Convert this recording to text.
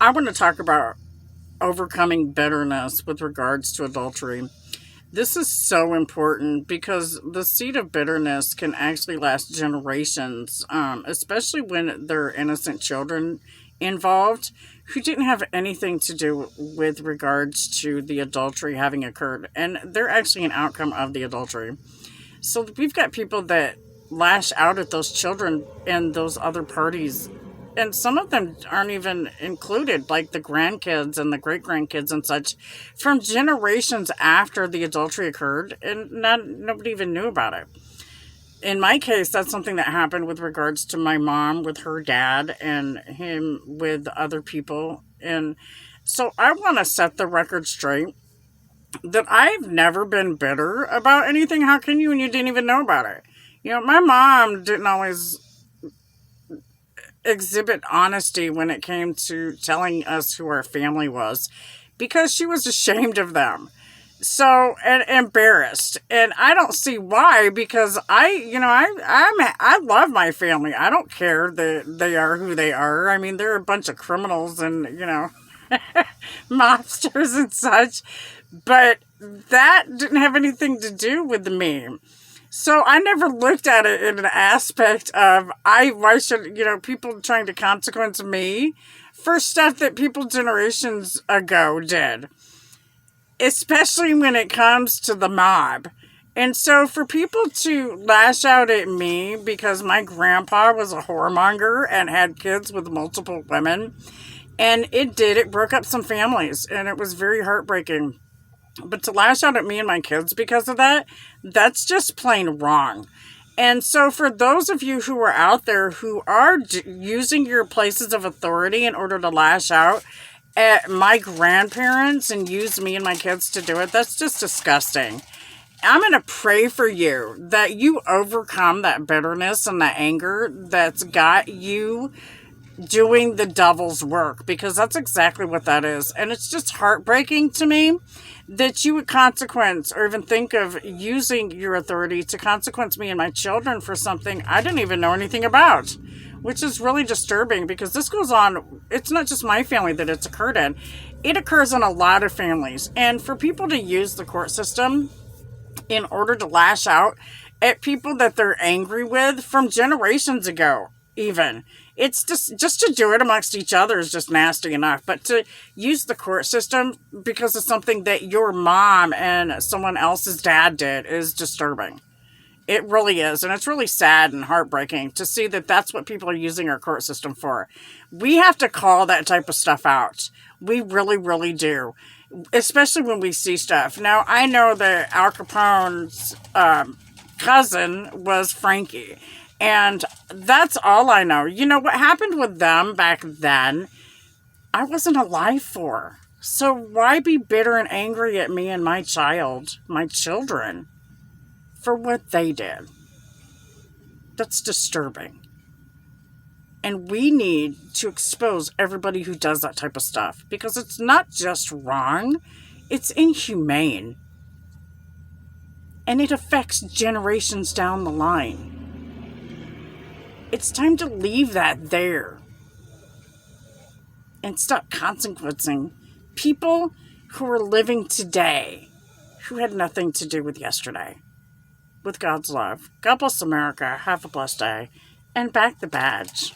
I want to talk about overcoming bitterness with regards to adultery. This is so important because the seed of bitterness can actually last generations, especially when there are innocent children involved who didn't have anything to do with regards to the adultery having occurred. And they're actually an outcome of the adultery. So we've got people that lash out at those children and those other parties. And some of them aren't even included, like the grandkids and the great grandkids and such, from generations after the adultery occurred, and nobody even knew about it. In my case, that's something that happened with regards to my mom with her dad and him with other people. And so I want to set the record straight that I've never been bitter about anything. How can you when you didn't even know about it? My mom didn't always exhibit honesty when it came to telling us who our family was because she was ashamed of them. So, and embarrassed. And I don't see why, because I love my family. I don't care that they are who they are. I mean, they're a bunch of criminals and, mobsters and such. But that didn't have anything to do with me. So I never looked at it in an aspect of, why should, people trying to consequence me for stuff that people generations ago did. Especially when it comes to the mob. And so for people to lash out at me because my grandpa was a whoremonger and had kids with multiple women, and it broke up some families, and it was very heartbreaking. But to lash out at me and my kids because of that, that's just plain wrong. And so for those of you who are out there who are using your places of authority in order to lash out at my grandparents and use me and my kids to do it, that's just disgusting. I'm going to pray for you that you overcome that bitterness and that anger that's got you doing the devil's work, because that's exactly what that is. And it's just heartbreaking to me that you would consequence or even think of using your authority to consequence me and my children for something I didn't even know anything about, which is really disturbing because this goes on. It's not just my family that it's occurred in. It occurs in a lot of families. And for people to use the court system in order to lash out at people that they're angry with from generations ago, even, it's just to do it amongst each other is just nasty enough. But to use the court system because of something that your mom and someone else's dad did is disturbing. It really is. And it's really sad and heartbreaking to see that that's what people are using our court system for. We have to call that type of stuff out. We really, really do. Especially when we see stuff. Now, I know that Al Capone's cousin was Frankie. And that's all I know. What happened with them back then, I wasn't alive for. So why be bitter and angry at me and my children, for what they did? That's disturbing. And we need to expose everybody who does that type of stuff, because it's not just wrong, it's inhumane. And it affects generations down the line. It's time to leave that there and stop consequencing people who are living today who had nothing to do with yesterday. With God's love. God bless America. Have a blessed day. And back the badge.